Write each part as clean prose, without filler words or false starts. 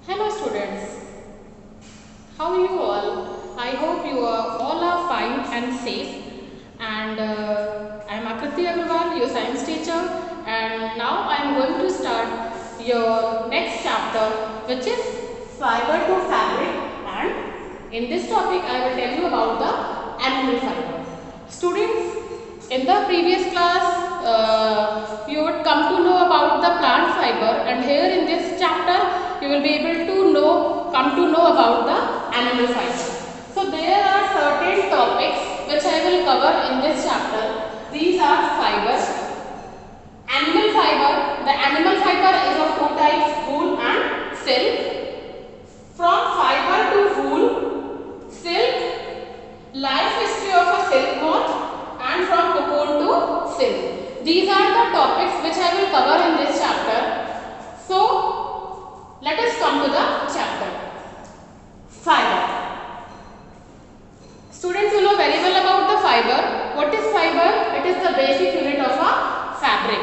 Hello students, how are you all? I hope you all are fine and safe. And I am Akriti Agarwal, your science teacher, and now I am going to start your next chapter, which is fiber to fabric. And in this topic, I will tell you about the animal fiber. Students, in the previous class, you would come to know about the plant fiber, and here in this chapter, you will be able to come to know about the animal fiber. So there are certain topics which I will cover in this chapter. These are fibers. Animal fiber. The animal fiber is of two types, wool and silk. From fiber to wool, silk, life history of a silk moth, and from cocoon to silk. These are the topics which I will cover in this chapter. So let us come to the chapter. Fiber. Students, you know very well about the fiber. What is fiber? It is the basic unit of a fabric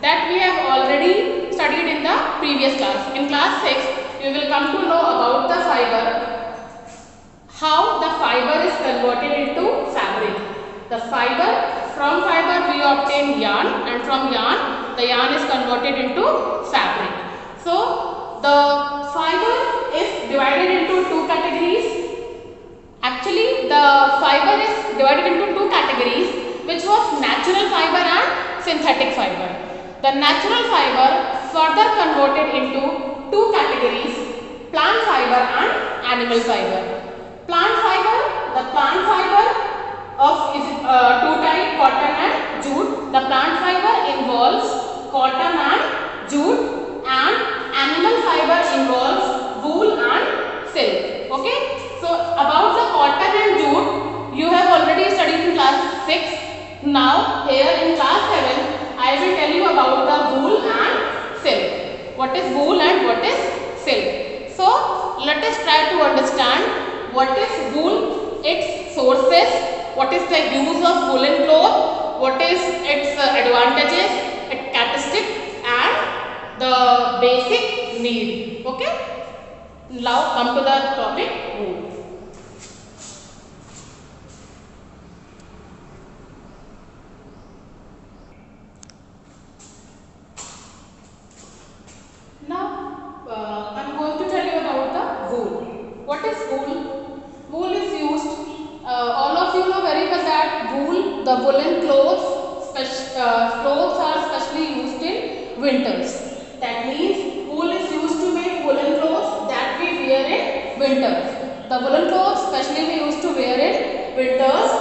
that we have already studied in the previous class. In class 6, you will come to know about the fiber, how the fiber is converted into fabric. The fiber, from fiber we obtain yarn, and from yarn the yarn is converted into fabric. So the fiber is divided into two categories. Actually, the fiber is divided into two categories, which was natural fiber and synthetic fiber. The natural fiber further converted into two categories, plant fiber and animal fiber. Plant fiber, the plant fiber of two types, cotton and jute. The plant fiber involves cotton and jute, and animal fiber involves wool and silk. Okay. So about the cotton and jute, you have already studied in class 6. Now here in class 7, I will tell you about the wool and silk. What is wool and what is silk? So let us try to understand what is wool, its sources, what is the use of woolen cloth, what is its advantages, its characteristics, and the basic need. Okay. Now come to the topic, wool. Now I am going to tell you about the wool. What is wool? Wool is used, all of you know very well that wool, the woolen clothes, clothes are specially used in winters. That means wool is used to make woolen clothes that we wear in winters. The woolen clothes specially we used to wear in winters.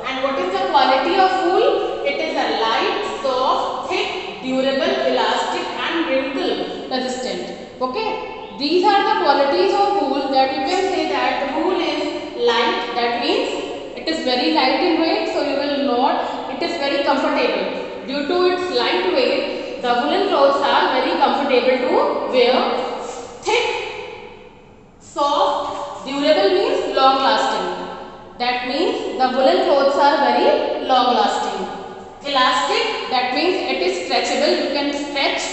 And what is the quality of wool? It is a light, soft, thick, durable, elastic and wrinkle resistant. Okay. These are the qualities of wool that you can say that wool is light. That means it is very light in weight. So you will not, it is very comfortable. Due to its light weight, the woolen clothes are very comfortable to wear. Thick, soft, durable means long lasting. That means the woolen clothes are very long lasting. Elastic, that means it is stretchable. You can stretch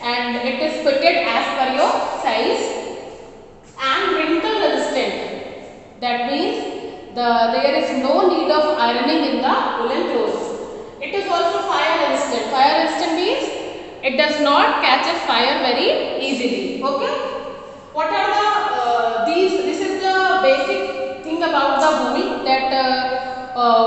and it is fitted as per your size. And wrinkle resistant. That means there is no need of ironing in the woolen clothes. It is also fire resistant. Fire resistant means it does not catch a fire very easily. Okay. What are this is the basic thing about the wool, that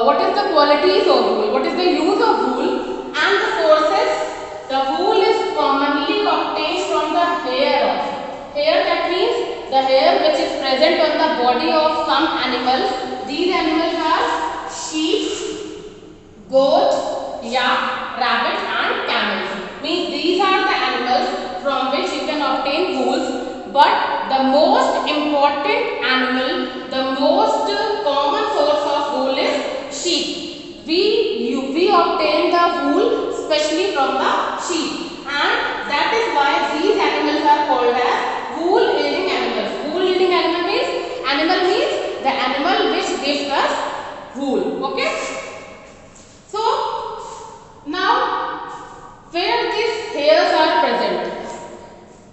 what is the qualities of wool, what is the use of wool and the sources. The wool is commonly obtained from the hair of. Hair, that means the hair which is present on the body of some animals. These animals are sheep, goat, yak, rabbit and camels. Means these are the animals from which you can obtain wools. But the most important animal, the most common source of wool is sheep. We obtain the wool especially from the sheep, and that is why these animals are called as wool yielding animals. Wool yielding animal means the animal which gives us wool. Okay. So now where these hairs are present,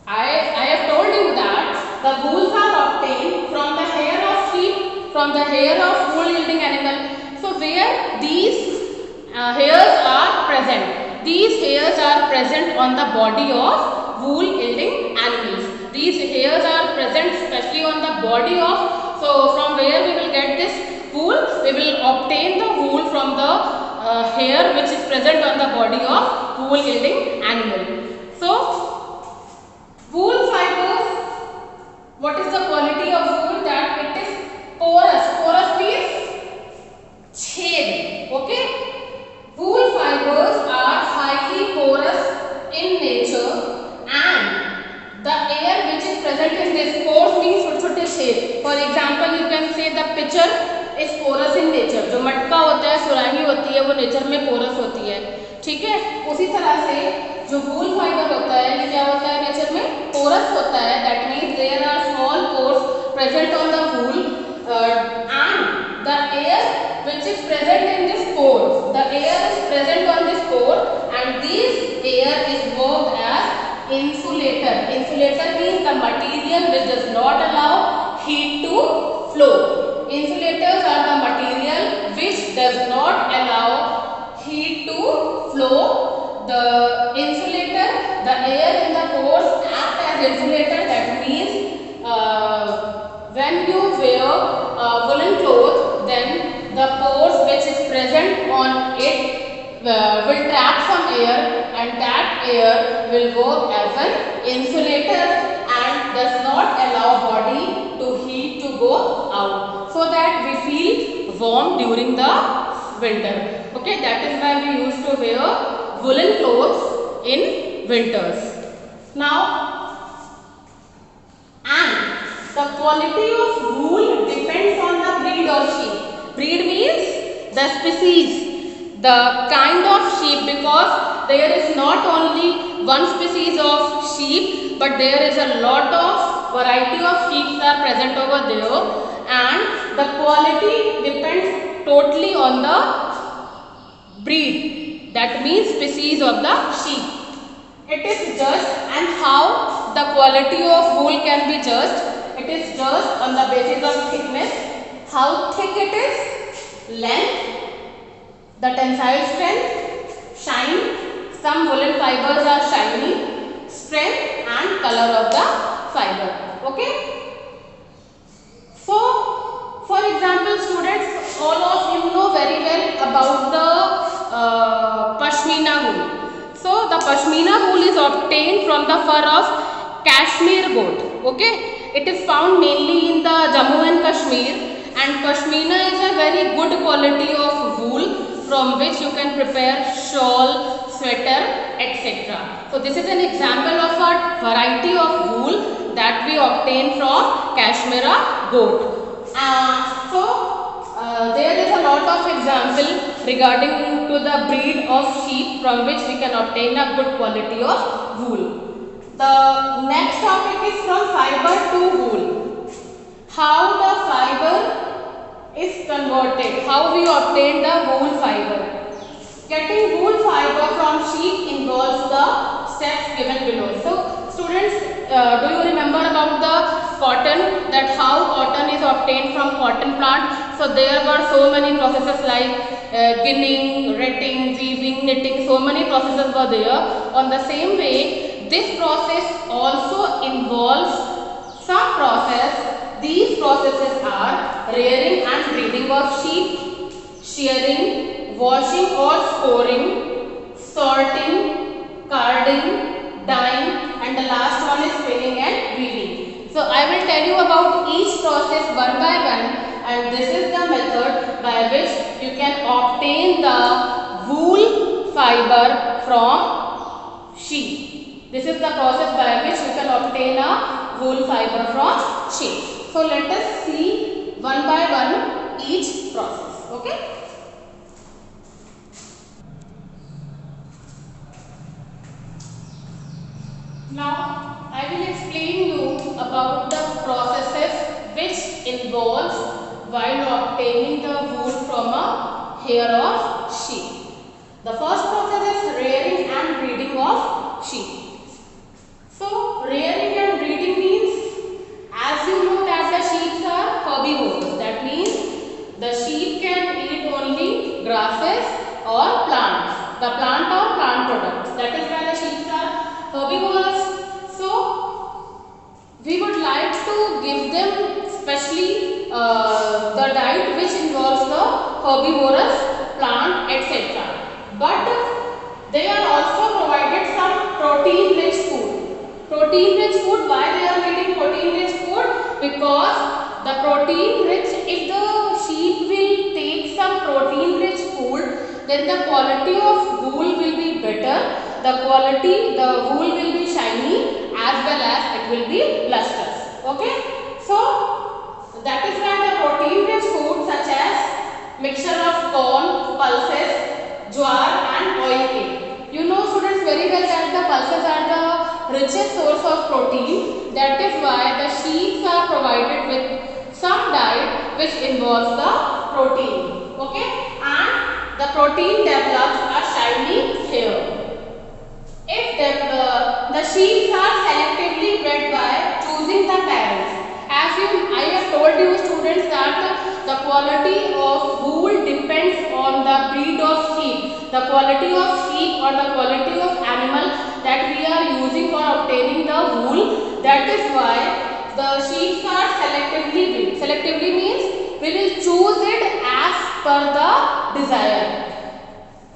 I have told you that the wools are obtained from the hair of sheep, from the hair of wool yielding animal. So where these hairs are present, these hairs are present on the body of wool yielding animals. These hairs are present especially on the body of, so from where we will get this wool? We will obtain the wool from the hair which is present on the body of wool yielding animal. So wool fibers, what is the quality of wool? That it is porous. Porous means छेद. Okay. Wool fibers are highly porous in nature, and the air which is present in this, pores means छोटे-छोटे छेद. For example, you can say the pitcher is porous in nature. जो मटका होता है, सुराही होती है, वो नेचर में porous होती है. ठीक है. उसी तरह से जो wool fiber होता है, ये क्या होता है नेचर में? porous होता है. That means there are small pores present on the wool, and the air which is present in this pore, the air is present on this pore, and this air is worked as insulator. Insulator means the material which does not allow heat to flow. Insulators are the material which does not allow heat to flow. The insulator, the air in the pores act as insulator. That means when you wear woolen cloth, then the pores which is present on it will trap some air, and that air will work as an insulator and does not allow body to heat to go out, so that we feel warm during the winter. Okay, that is why we used to wear woolen clothes in winters. Now, and the quality of wool depends on the breed of sheep. Breed means the species, the kind of sheep, because there is not only one species of sheep, but there is a lot of variety of sheep are present over there, and the quality depends totally on the breed, that means species of the sheep. It is judged, and how the quality of wool can be judged? It is judged on the basis of thickness, how thick it is, length, the tensile strength, shine. Some woolen fibers are shiny, strength and color of the fiber. Okay. So, for example, students, all of you know very well about the pashmina wool. So, the pashmina wool is obtained from the fur of Kashmir goat. Okay. It is found mainly in the Jammu and Kashmir, and pashmina is a very good quality of wool from which you can prepare shawl, sweater, etc. So this is an example of a variety of wool that we obtain from Kashmira goat. There is a lot of example regarding to the breed of sheep from which we can obtain a good quality of wool. The next topic is from fiber to wool. How the fiber is converted, how we obtain the wool fiber. Getting wool fiber from sheep involves the steps given below. So students, do you remember about the cotton, that how cotton is obtained from cotton plant? So there were so many processes like ginning, retting, weaving, knitting, so many processes were there. On the same way, this process also involves some process. These processes are rearing and breeding of sheep, shearing, washing or scoring, sorting, carding, dyeing, and the last one is spinning and weaving. So I will tell you about each process one by one, and this is the method by which you can obtain the wool fiber from sheep. This is the process by which you can obtain a wool fiber from sheep. So let us see one by one each process. Okay. Now I will explain you about the processes which involves while obtaining the wool from a hair of sheep. The first process is rearing and breeding of sheep. So rearing and breeding means, the plant or plant products. That is why the sheep are herbivores. So we would like to give them specially the diet which involves the herbivorous plant, etc. But they are also provided some protein rich food. Protein rich food, why they are getting protein rich food? Because the protein rich, if the sheep will take some protein rich food, then the quality of wool will be better. The wool will be shiny as well as it will be lustrous. Okay. So that is why the protein rich food such as mixture of corn, pulses, jowar and oilcake. You know students very well that the pulses are the richest source of protein. That is why the sheep are provided with some diet which involves the protein. Okay, and the protein develops a shiny hair. If the sheep are selectively bred by choosing the parents. I have told you students that the quality of wool depends on the breed of sheep. The quality of sheep or the quality of animal that we are using for obtaining the wool. That is why the sheep are selectively bred. Selectively means we will choose it as per the desire.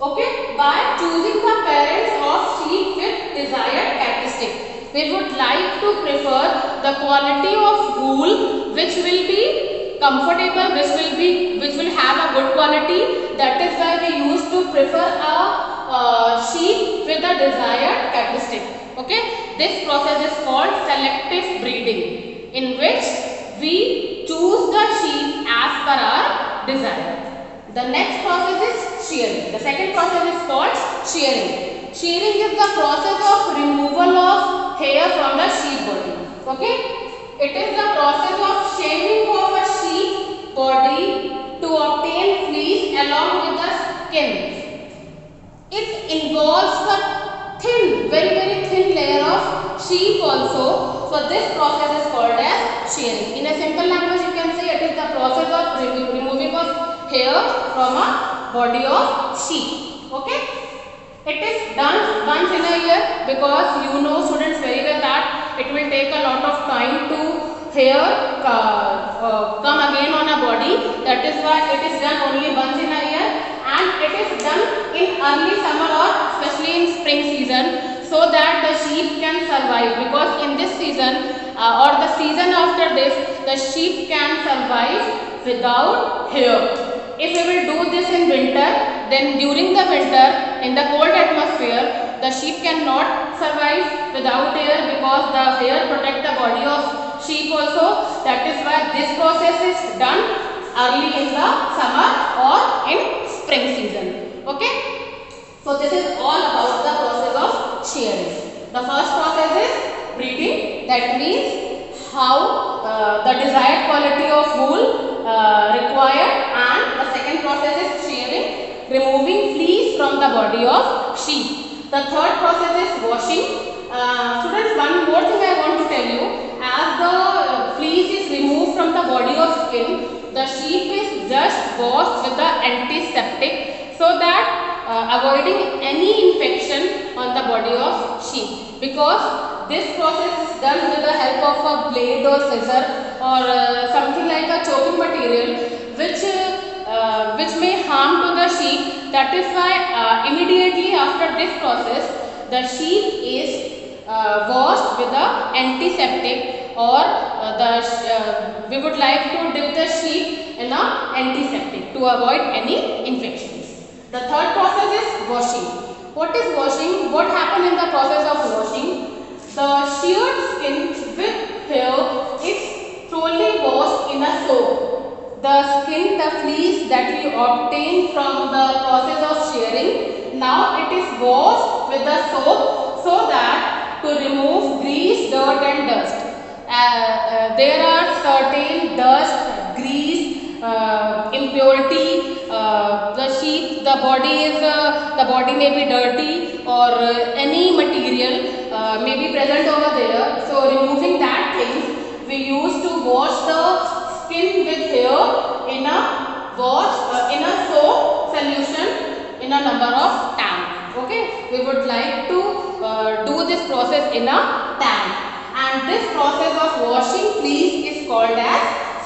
Okay, by choosing the parents of sheep with desired characteristics. We would like to prefer the quality of wool which will be comfortable, which will have a good quality. That is why we used to prefer a sheep with a desired characteristic. Okay, this process is called selective breeding, in which we choose the sheep as per our desire. The next process is shearing. The second process is called shearing. Shearing is the process of removal of hair from the sheep body. Okay, it is the process of shaving of a sheep body to obtain fleece along with the skin. It involves a very thin layer of sheep also. So this process is called as shearing. In a simple language, you can say it is the process of removing of hair from a body of sheep. Okay. It is done once in a year because you know students very well that it will take a lot of time to hair come again on a body. That is why it is done only once in a year, and it is done in early summer or especially in spring season, so that the sheep can survive, because in this season or the season after this the sheep can survive without hair. If we will do this in winter, then during the winter in the cold atmosphere the sheep cannot survive without hair, because the hair protect the body of sheep also. That is why this process is done early in the summer or in spring season. Okay. So this is all about the process of shearing. The first process is breeding. That means how the desired quality of wool required, and the second process is shearing, removing fleece from the body of sheep. The third process is washing. Students, one more thing I want to tell you. As the fleece is removed from the body of skin, the sheep is just washed with the antiseptic, so that avoiding any infection on the body of sheep, because this process is done with the help of a blade or scissor or something like a choking material which may harm to the sheep. That is why immediately after this process the sheep is washed with the antiseptic, or we would like to dip the sheep in a antiseptic to avoid any infections. The third process is washing. What is washing? What happens in the process of washing? The sheared skin with hair is thoroughly washed in a soap. The skin, the fleece that we obtain from the process of shearing, now it is washed with the soap, so that to remove grease, dirt and dust. There are certain dust, grease, impurity. The body may be dirty, or any material may be present over there. So removing that things, we used to wash the skin with hair in a soap solution in a number of tanks. we would like to do this process in a tank, and this process of washing fleece is called as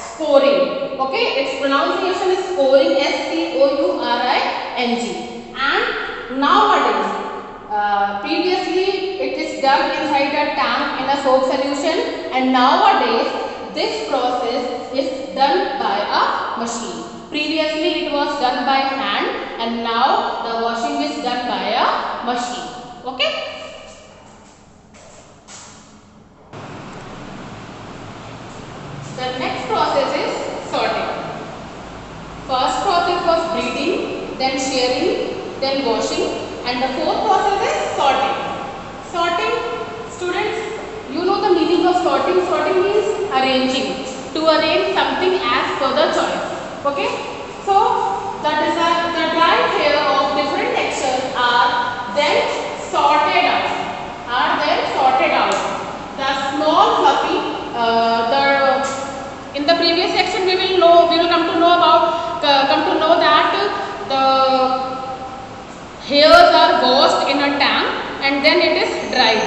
scoring. Okay, its pronunciation is scoring, SCOURING. And nowadays, previously it is done inside a tank in a soap solution, and nowadays this process is done by a machine. Previously it was done by hand, and now the washing is done by a machine. Okay. The next process is sorting. First process was breeding, then shearing, then washing, and the fourth process is sorting. Sorting, students, you know the meaning of sorting. Sorting means arranging, to arrange something as per the choice. Okay, so the dried hair of different textures are then sorted out. The small fluffy, in the previous section we will come to know that the hairs are washed in a tank and then it is dried.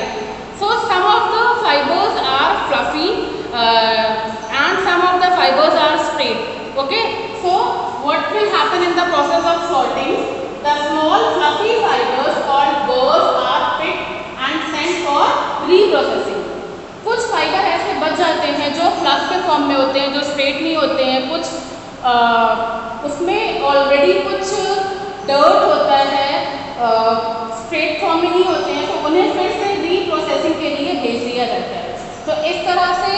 So some of the fibers are fluffy and some of the fibers are straight. Okay, so what will happen in the process of sorting? The small fluffy fibers called burrs are picked and sent for reprocessing. कुछ fibre ऐसे बच जाते हैं जो fluff के form में होते हैं, जो स्ट्रेट नहीं होते हैं, कुछ उसमें ऑलरेडी कुछ डर्ट होता है, स्ट्रेट फॉर्म में नहीं होते हैं, तो उन्हें फिर से रीप्रोसेसिंग के लिए भेज दिया जाता है. तो इस तरह से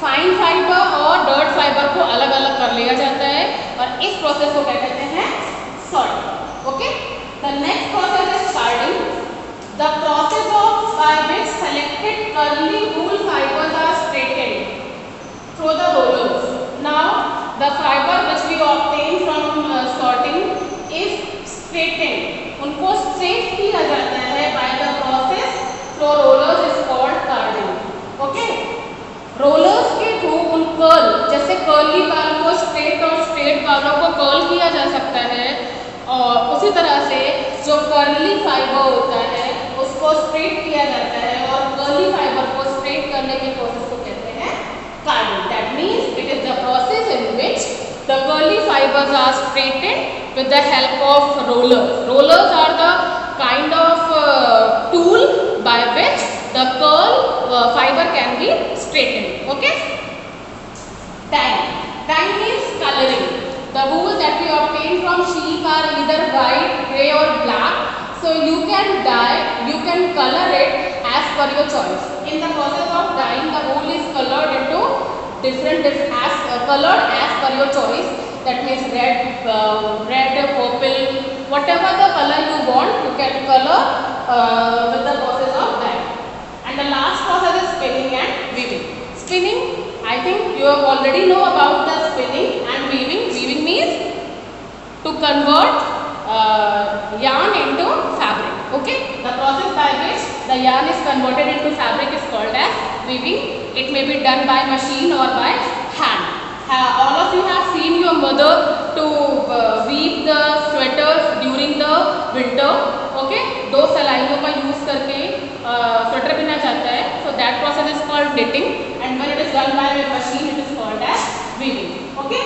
फाइन फाइबर और डर्ट फाइबर को अलग अलग कर लिया जाता है और इस प्रोसेस को क्या कहते हैं? Sorting. Okay, the next process is carding. The process by which selected curly wool fibers are straightened through the rollers. Now, the fiber which we obtain from sorting is straightened. उनको straight किया जाता है by the process through rollers is called carding. Okay? Rollers के through उन curl, जैसे curly बाल को straight और स्ट्रेट बालों को कर्ल किया जा सकता है, और उसी तरह से जो कर्ली फाइबर होता है उसको स्ट्रेट किया जाता है और कर्ली फाइबर को स्ट्रेट करने के प्रोसेस को कहते हैं carding. That means it is the process in which the curly fibres are straighted with the help of rollers. Rollers are the kind of tool by which the curl fibre can be straighted. Okay. Dyeing means coloring. The wool that we obtain from sheep are either white, grey or black. So you can dye, you can color it as per your choice. In the process of dyeing, the wool is colored into colored as per your choice. That means red, purple, whatever the color you want, you can color with the process of dyeing. And the last process is spinning and weaving. Spinning, I think you already know about the spinning and weaving. Weaving means to convert yarn into fabric. Okay, the process by which the yarn is converted into fabric is called as weaving. It may be done by machine or by hand. All of you have seen your mother to weave the sweaters during the winter. Okay, दो सलाइयों का use करके sweater बिना जाता है. So that process is called knitting, and when it is done by a machine, it is called as weaving. Okay.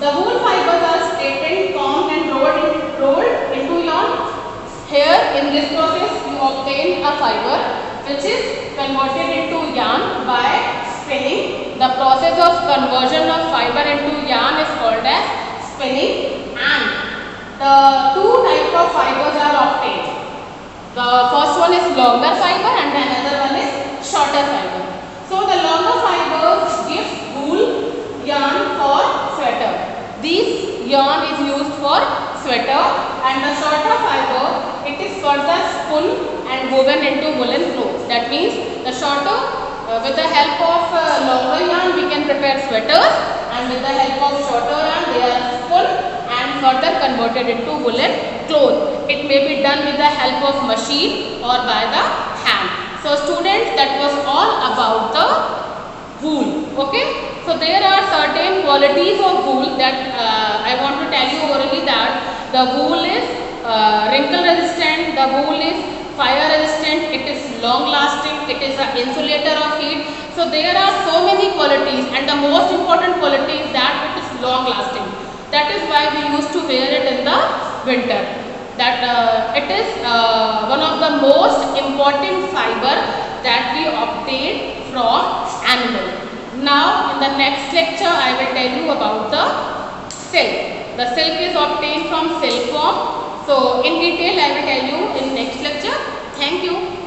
The wool fibers are straightened, combed and rolled into yarn. Here in this process you obtain a fiber which is converted into yarn by spinning. The process of conversion of fiber into yarn is called as spinning, and the two types of fibers are obtained. The first one is longer fiber and the another one is shorter fiber. So the longer fibers gives wool yarn for sweater. This yarn is used for sweater, and the shorter fiber, it is further spun and woven into woolen clothes. That means the shorter, with the help of longer yarn we can prepare sweaters, and with the help of shorter yarn they are spun and further converted into woolen clothes. It may be done with the help of machine or by the hand. So students, that was all about the wool. Okay, so there are certain qualities of wool that I want to tell you orally, that the wool is wrinkle resistant, the wool is fire resistant, it is long lasting, it is an insulator of heat. So there are so many qualities, and the most important quality is that it is long lasting. That is why we used to wear it in the winter. That it is one of the most important fiber that we obtain from animal. Now in the next lecture I will tell you about the silk. The silk is obtained from silkworm. So in detail I will tell you in next lecture. Thank you.